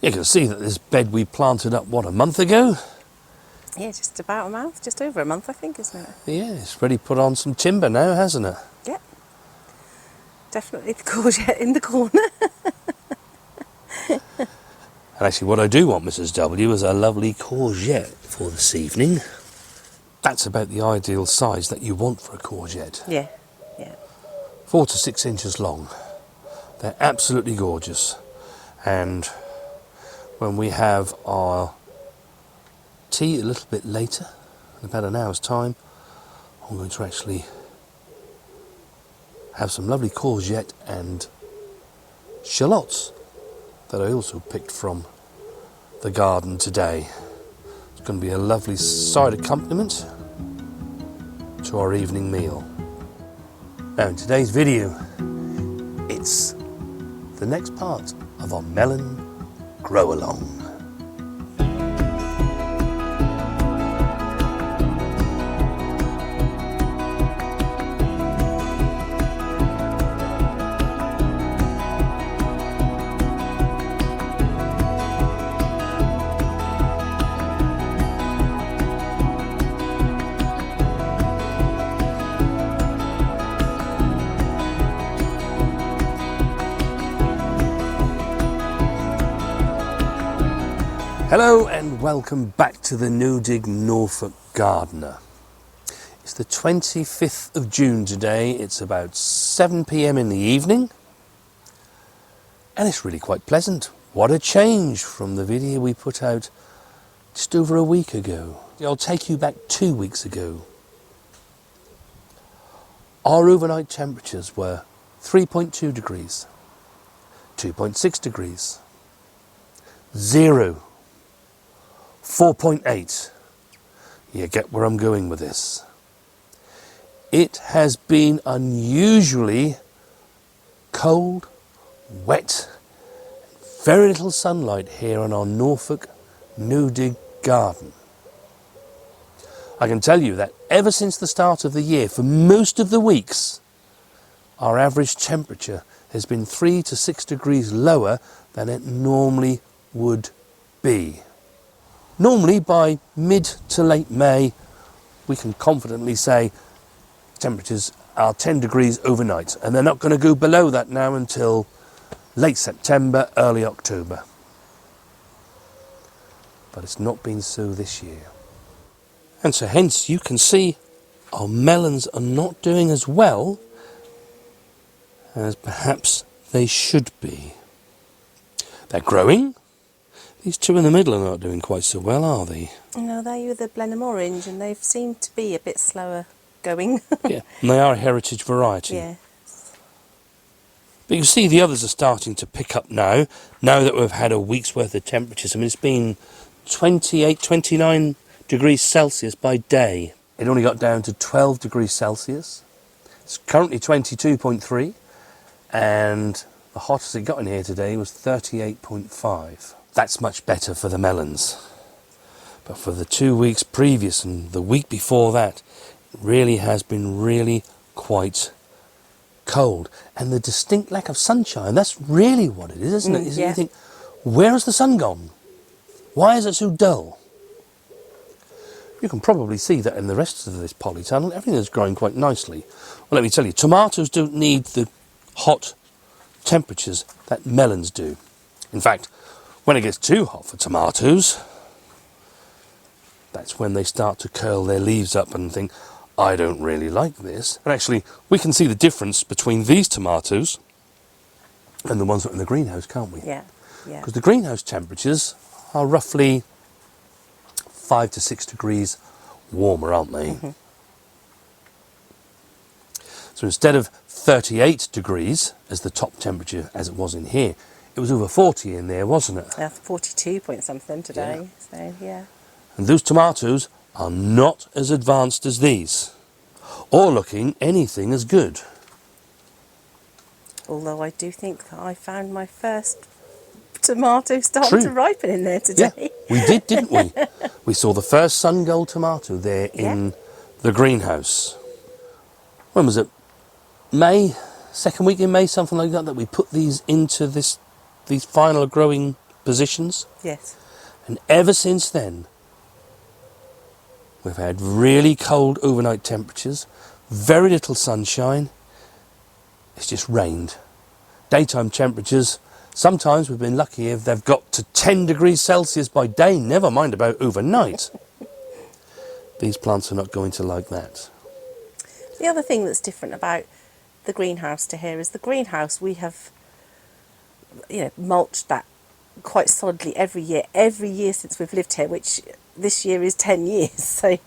You can see that this bed we planted up, what, a month ago? Yeah, just about a month, just over a month, I think, isn't it? Yeah, it's ready put on some timber now, hasn't it? Yeah. Definitely the courgette in the corner. And actually what I do want, Mrs. W, is a lovely courgette for this evening. That's about the ideal size that you want for a courgette. Yeah, yeah. 4 to 6 inches long. They're absolutely gorgeous. And when we have our tea a little bit later, in about an hour's time, I'm going to actually have some lovely courgette and shallots that I also picked from the garden today. It's going to be a lovely side accompaniment to our evening meal. Now in today's video, it's the next part of our melon grow along. Hello and welcome back to the Newdig Norfolk Gardener. It's the 25th of June today. It's about 7 p.m. in the evening and it's really quite pleasant. What a change from the video we put out just over a week ago. I'll take you back 2 weeks ago. Our overnight temperatures were 3.2 degrees, 2.6 degrees, 0, 4.8. You get where I'm going with this. It has been unusually cold, wet, very little sunlight here on our Norfolk Newdig garden. I can tell you that ever since the start of the year, for most of the weeks, our average temperature has been 3 to 6 degrees lower than it normally would be. Normally by mid to late May, we can confidently say temperatures are 10 degrees overnight, and they're not going to go below that now until late September, early October. But it's not been so this year. And so hence you can see our melons are not doing as well as perhaps they should be. They're growing. These two in the middle are not doing quite so well, are they? No, they're the Blenheim Orange and they've seemed to be a bit slower going. Yeah, and they are a heritage variety. Yeah. But you see the others are starting to pick up now that we've had a week's worth of temperatures. I mean, it's been 28, 29 degrees Celsius by day. It only got down to 12 degrees Celsius. It's currently 22.3, and the hottest it got in here today was 38.5. That's much better for the melons. But for the 2 weeks previous and the week before that, it really has been really quite cold. And the distinct lack of sunshine, that's really what it is, isn't it? Yeah. You think, where has the sun gone? Why is it so dull? You can probably see that in the rest of this polytunnel, everything is growing quite nicely. Well, let me tell you, tomatoes don't need the hot temperatures that melons do. In fact, when it gets too hot for tomatoes, that's when they start to curl their leaves up and think, I don't really like this. And actually, we can see the difference between these tomatoes and the ones that are in the greenhouse, can't we? Yeah, yeah. Because the greenhouse temperatures are roughly 5 to 6 degrees warmer, aren't they? Mm-hmm. So instead of 38 degrees as the top temperature as it was in here, it was over 40 in there, wasn't it? 42 point something today, yeah. So yeah. And those tomatoes are not as advanced as these, or looking anything as good. Although I do think that I found my first tomato starting to ripen in there today. Yeah, we did, didn't we? We saw the first sun gold tomato there in the greenhouse. When was it? May, second week in May, something like that, that we put these into these final growing positions. Yes. And ever since then, we've had really cold overnight temperatures, very little sunshine. It's just rained. Daytime temperatures, sometimes we've been lucky if they've got to 10 degrees Celsius by day, never mind about overnight. These plants are not going to like that. The other thing that's different about the greenhouse to here is the greenhouse, we have, mulched that quite solidly every year since we've lived here, which this year is 10 years. So,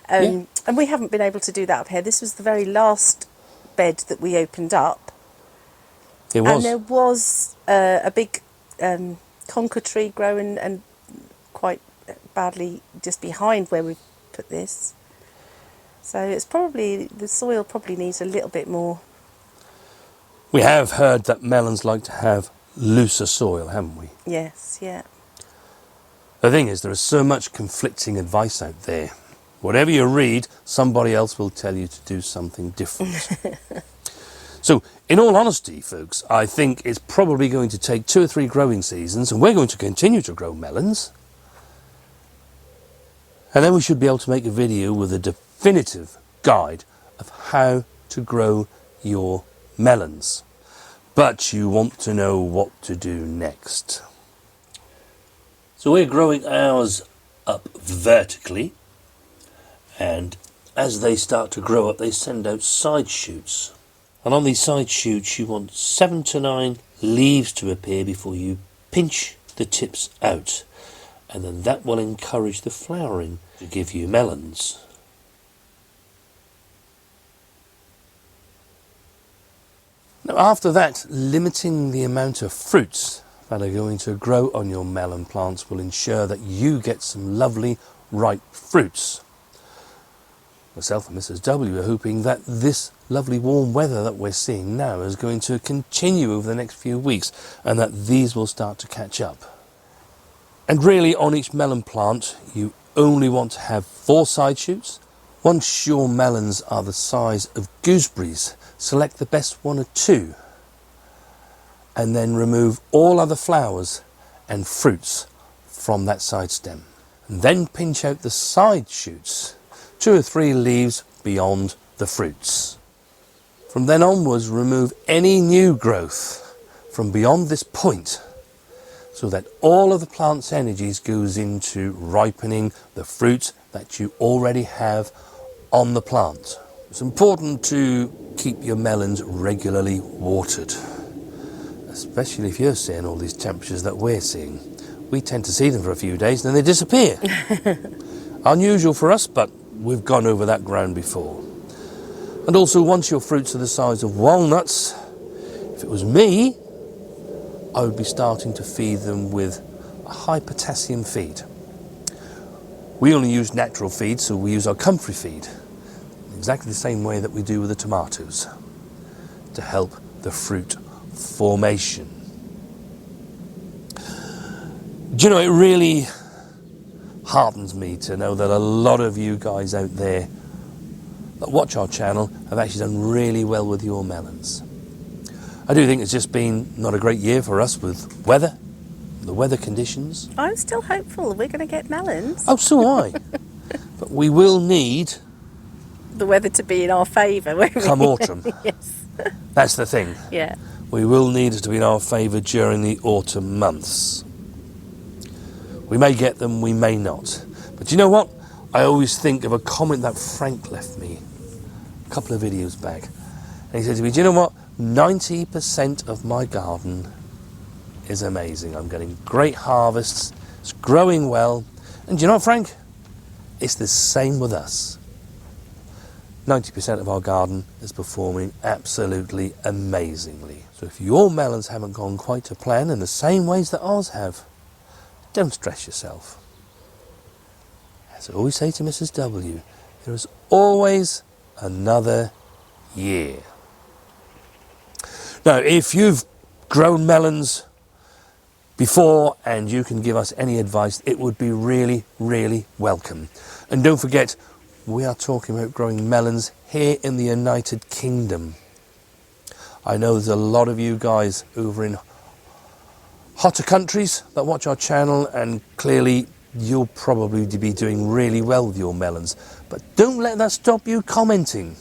and we haven't been able to do that up here. This was the very last bed that we opened up. It was. And there was a big conker tree growing and quite badly just behind where we put this. So it's probably, the soil probably needs a little bit more. We have heard that melons like to have looser soil, haven't we? Yes, yeah. The thing is, there is so much conflicting advice out there. Whatever you read, somebody else will tell you to do something different. So, in all honesty, folks, I think it's probably going to take 2 or 3 growing seasons, and we're going to continue to grow melons. And then we should be able to make a video with a definitive guide of how to grow your melons. But you want to know what to do next. So we're growing ours up vertically, and as they start to grow up, they send out side shoots. And on these side shoots, you want 7 to 9 leaves to appear before you pinch the tips out. And then that will encourage the flowering to give you melons. Now after that, limiting the amount of fruits that are going to grow on your melon plants will ensure that you get some lovely ripe fruits. Myself and Mrs. W are hoping that this lovely warm weather that we're seeing now is going to continue over the next few weeks, and that these will start to catch up. And really, on each melon plant, you only want to have 4 side shoots. Once your melons are the size of gooseberries, select the best 1 or 2, and then remove all other flowers and fruits from that side stem. And then pinch out the side shoots, 2 or 3 leaves beyond the fruits. From then onwards, remove any new growth from beyond this point, so that all of the plant's energies goes into ripening the fruit that you already have on the plant. It's important to keep your melons regularly watered, especially if you're seeing all these temperatures that we're seeing. We tend to see them for a few days and then they disappear. Unusual for us, but we've gone over that ground before. And also, once your fruits are the size of walnuts, if it was me, I would be starting to feed them with a high potassium feed. We only use natural feed, so we use our comfrey feed, exactly the same way that we do with the tomatoes, to help the fruit formation. Do you know, it really heartens me to know that a lot of you guys out there that watch our channel have actually done really well with your melons. I do think it's just been not a great year for us with weather, the weather conditions. I'm still hopeful we're going to get melons. Oh, so am I. But we will need the weather to be in our favour, won't we? Come autumn. Yes. That's the thing. Yeah. We will need it to be in our favour during the autumn months. We may get them, we may not. But you know what? I always think of a comment that Frank left me a couple of videos back. And he said to me, do you know what? 90% of my garden is amazing. I'm getting great harvests. It's growing well. And do you know what, Frank? It's the same with us. 90% of our garden is performing absolutely amazingly. So if your melons haven't gone quite to plan in the same ways that ours have, don't stress yourself. As I always say to Mrs. W, there is always another year. Now, if you've grown melons before and you can give us any advice, it would be really, really welcome. And don't forget, we are talking about growing melons here in the United Kingdom. I know there's a lot of you guys over in hotter countries that watch our channel, and clearly you'll probably be doing really well with your melons. But don't let that stop you commenting,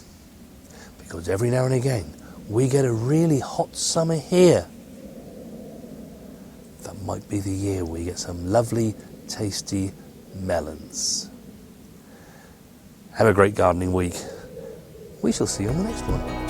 because every now and again we get a really hot summer here. That might be the year we get some lovely, tasty melons. Have a great gardening week. We shall see you on the next one.